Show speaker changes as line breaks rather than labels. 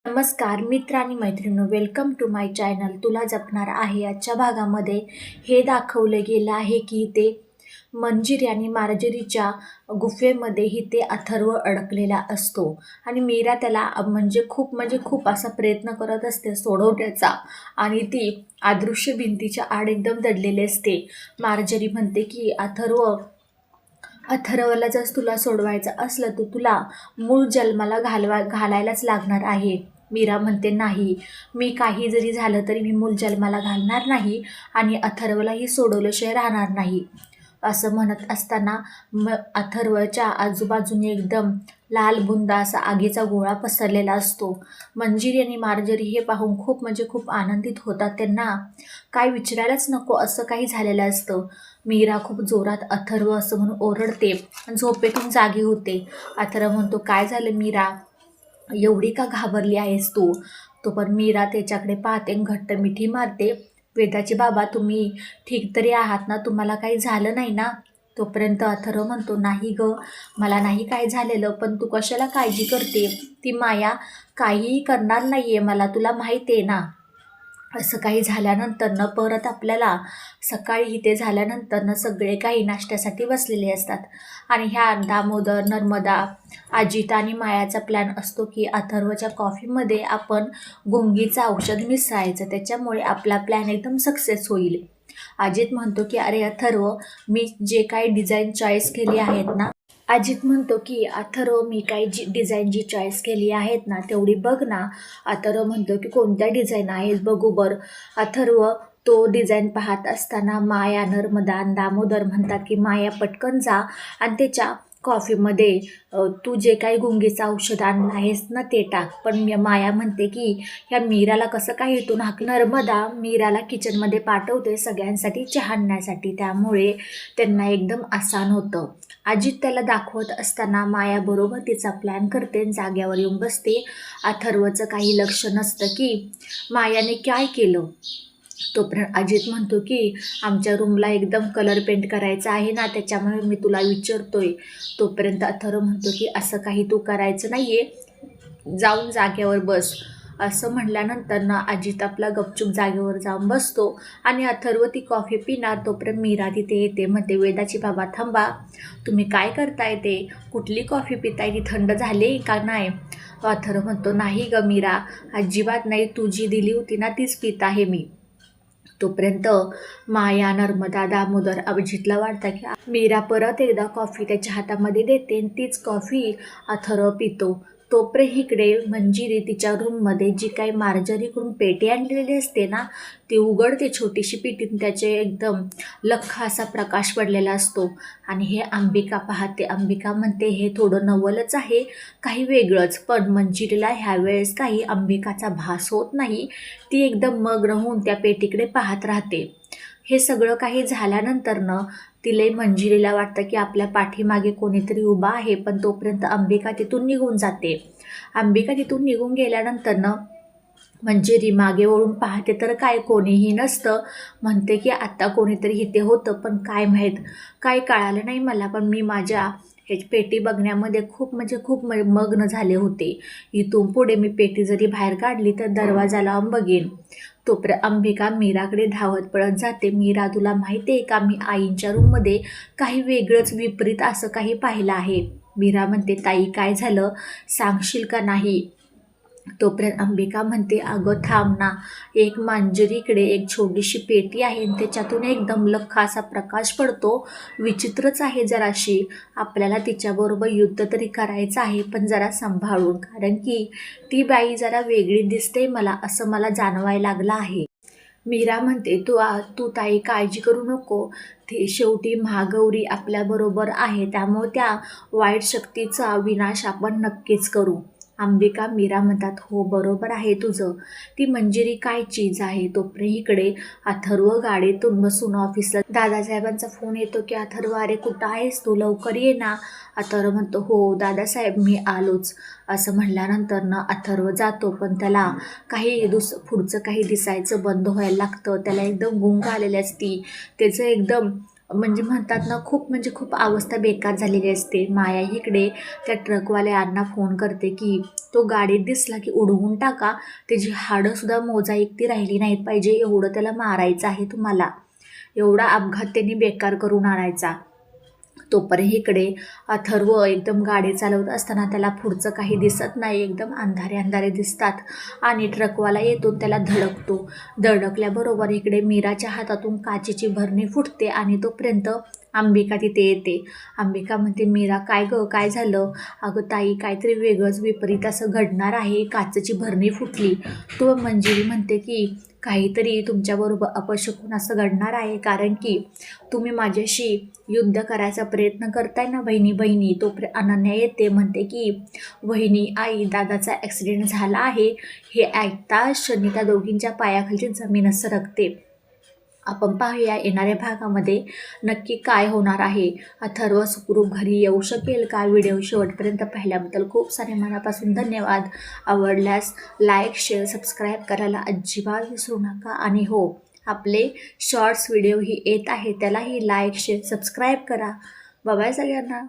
नमस्कार मित्र आणि मैत्रिणींनो, वेलकम टू माय चॅनल. तुला जपणार आहे. आजच्या भागामध्ये हे दाखवलं गेलं आहे की ते मंजिरी आणि मार्जरीच्या गुफेमध्येही ते अथर्व अडकलेला असतो आणि मीरा त्याला खूप असा प्रयत्न करत असते सोडवण्याचा आणि ती अदृश्य भिंतीच्या आड एकदम दडलेली असते. मार्जरी म्हणते की अथर्वला जर तुला सोडवायचं असलं तर तुला मूळ जन्माला घालायलाच लागणार आहे. मीरा म्हणते नाही, मी काही जरी झालं तरी मी मूळ जन्माला घालणार नाही आणि अथर्वलाही सोडवल्याशिवाय राहणार नाही. असं म्हणत असताना अथर्वच्या आजूबाजूने एकदम लाल बुंदा असा आगीचा गोळा पसरलेला असतो. मंजिरी आणि मार्जरी हे पाहून खूप आनंदित होतात. त्यांना काय विचारायलाच नको असं काही झालेलं असतं. मीरा खूप जोरात अथर्व असं म्हणून ओरडते आणि झोपेतून जागी होते. अथर्व म्हणतो, काय झालं मीरा, एवढी का घाबरली आहेस तू? तो पण मीरा त्याच्याकडे पाहते, घट्ट मिठी मारते. वेदाचे बाबा, तुम्ही ठीक तरी आहात ना? तुम्हाला काही झालं नाही ना? तोपर्यंत अथर्व म्हणतो, नाही ग, मला नाही काय झालेलं, पण तू कशाला काळजी करते? ती माया काहीही करणार नाही आहे मला, तुला माहिती आहे ना? असं काही झाल्यानंतर परत आपल्याला सकाळी इथे झाल्यानंतर सगळे काही नाश्त्यासाठी बसलेले असतात आणि ह्या दामोदर, नर्मदा, अजित आणि मायाचा प्लॅन असतो की अथर्वच्या कॉफीमध्ये आपण गुंगीचं औषध मिसळायचं, त्याच्यामुळे आपला प्लॅन एकदम सक्सेस होईल. अजित म्हणतो की अरे अथर्व, मी जे काही डिझाईन चॉईस केली आहेत ना अजित म्हणतो की अथर्व, मी काही डिझाईन जी चॉईस केली आहेत ना तेवढी बघ ना. अथर्व म्हणतो की कोणत्या डिझाईन आहेत बघू बर. अथर्व तो डिझाईन पाहत असताना माया, नर्मदा आणि दामोदर म्हणतात की माया पटकन जा आणि त्याच्या कॉफीमध्ये तू जे काही गुंगीचं औषध आणलं आहेस ना ते टाक. पण माया म्हणते की ह्या मीराला कसं काय इथून नर्मदा मीराला किचनमध्ये पाठवते सगळ्यांसाठी चहा आणण्यासाठी, त्यामुळे त्यांना एकदम आसान होतं. अजित त्याला दाखवत असताना माया बरोबर तिचा प्लॅन करते, जाग्यावर येऊन बसते. अथर्वचं काही लक्ष नसतं की मायाने काय केलं. तोपर्यंत अजित म्हणतो की आमच्या रूमला एकदम कलर पेंट करायचा आहे ना, त्याच्यामुळे मी तुला विचारतोय. तोपर्यंत अथर्व म्हणतो की असं काही तू करायचं नाही आहे, जाऊन जाग्यावर बस. असं म्हटल्यानंतर अजित आपला गपचूप जागेवर जाऊन बसतो आणि अथर्व ती कॉफी पिणार. तोपर्यंत मीरा तिथे येते, म्हणते वेदाची बाबा थांबा, तुम्ही काय करताय? ते कुठली कॉफी पिताय, ती थंड झाली का नाही? अथर्व म्हणतो, नाही ग मीरा, अजिबात नाही, तू जी दिली होती ना तीच पित आहे मी. तोपर्यंत माया, नर्मदा, दामोदर, अभिजितला वाटतं की मीरा परत एकदा कॉफी त्याच्या हातामध्ये देते आणि तीच कॉफी अथर्व पितो. तोपर्यंत इकडे मंजिरी तिच्या रूममध्ये जी काही मार्जरीकडून पेटी आणलेली असते ना ती उघडते, छोटीशी पेटी, त्याचे एकदम लख्खा असा प्रकाश पडलेला असतो आणि हे अंबिका पाहते. अंबिका म्हणते हे थोडं नवलच आहे, काही वेगळंच. पण मंजिरीला ह्यावेळेस काही अंबिकाचा भास होत नाही. ती एकदम मग्न होऊन त्या पेटीकडे पाहत राहते. हे सगळं काही झाल्यानंतर तिला मंजिरीला वाटतं की आपल्या पाठीमागे कोणीतरी उभा आहे, पण तोपर्यंत अंबिका तिथून निघून जाते. अंबिका तिथून निघून गेल्यानंतर मंजिरी मागे वळून पाहते तर काय कोणीही नसतं. म्हणते की आत्ता कोणीतरी इथे होतं, पण काय माहीत, काय कळालं नाही मला, पण मी माझ्या ह्याची पेटी बघण्यामध्ये खूप मग्न झाले होते. इथून पुढे मी पेटी जरी बाहेर काढली तर दरवाजा लावून बघेन. तोपर्यंत अंबिका मीराकडे धावत पळत जाते. मीरा, तुला माहिती आहे का, मी आईंच्या रूममध्ये काही वेगळंच विपरीत असं काही पाहिलं आहे. मीरा म्हणते, ताई काय झालं, सांगशील का नाही? तोपर्यंत अंबिका म्हणते, अगं थांब ना, एक मंजिरीकडे एक छोटीशी पेटी आहे आणि त्याच्यातून एकदम लख्खा असा प्रकाश पडतो. विचित्रच आहे जराशी, आपल्याला तिच्याबरोबर युद्ध तरी करायचं आहे, पण जरा सांभाळून, कारण की ती बाई जरा वेगळी दिसते मला, असं मला जाणवायला लागलं आहे. मीरा म्हणते, तू ताई काळजी करू नको, ते शेवटी महागौरी आपल्याबरोबर आहे, त्यामुळे त्या वाईट शक्तीचा विनाश आपण नक्कीच करू. अंबिका, मीरा म्हणतात, हो बरोबर आहे तुझं, ती मंजिरी काय चीज आहे. तोपर्यंत इकडे अथर्व गाडीतून बसून ऑफिसला दादासाहेबांचा फोन येतो की अथर्व, अरे कुठं आहेस तू, लवकर ये ना. अथर्व म्हणतो, हो दादासाहेब मी आलोच. असं म्हणल्यानंतर अथर्व जातो, पण त्याला काही पुढचं काही दिसायचं बंद व्हायला लागतं. त्याला एकदम गुंग आलेली असती, त्याचं एकदम म्हणजे म्हणतात ना, खूप म्हणजे खूप अवस्था बेकार झालेली असते. माया इकडे त्या ट्रकवाल्यांना फोन करते की तो गाडीत दिसला की उडवून टाका, त्याची हाडंसुद्धा मोजाईकती राहिली नाहीत पाहिजे, एवढं त्याला मारायचं आहे तुम्हाला. एवढा अपघात त्यांनी बेकार करून आणायचा. तोपर्यंत इकडे अथर्व एकदम गाडी चालवत असताना त्याला पुढचं काही दिसत नाही, एकदम अंधारे अंधारे दिसतात आणि ट्रकवाला येतो त्याला धडकतो. धडकल्याबरोबर इकडे मीराच्या हातातून काचेची भरणी फुटते आणि तोपर्यंत अंबिका तिथे येते. अंबिका म्हणते, मीरा काय गं, काय झालं? अगं ताई, काहीतरी वेगळंच विपरीत असं घडणार आहे, काचेची भरणी फुटली. तो मंजिरी म्हणते की काहीतरी तुमच्याबरोबर अपशकुन असं घडणार आहे, कारण की तुम्ही माझ्याशी युद्ध करायचा प्रयत्न करताय ना बहिणी बहिणी. तो अनन्या येते, म्हणते की वहिनी, आई, दादाचा ॲक्सिडेंट झाला आहे. हे ऐकता क्षणी त्या दोघींच्या पायाखालची जमीनच सरकते. आपण पाहूया येणाऱ्या भागामध्ये नक्की काय होणार आहे. अथर्व सुखरूप घरी येऊ शकेल का? व्हिडिओ शेवटपर्यंत पाहिल्याबद्दल खूप सारे मनापासून धन्यवाद. आवडल्यास लाईक, शेअर, सबस्क्राईब करायला अजिबात विसरू नका. आणि हो, आपले शॉर्ट्स व्हिडिओही येत आहे, त्यालाही लाईक, शेअर, सबस्क्राईब करा. बाय बाय सगळ्यांना.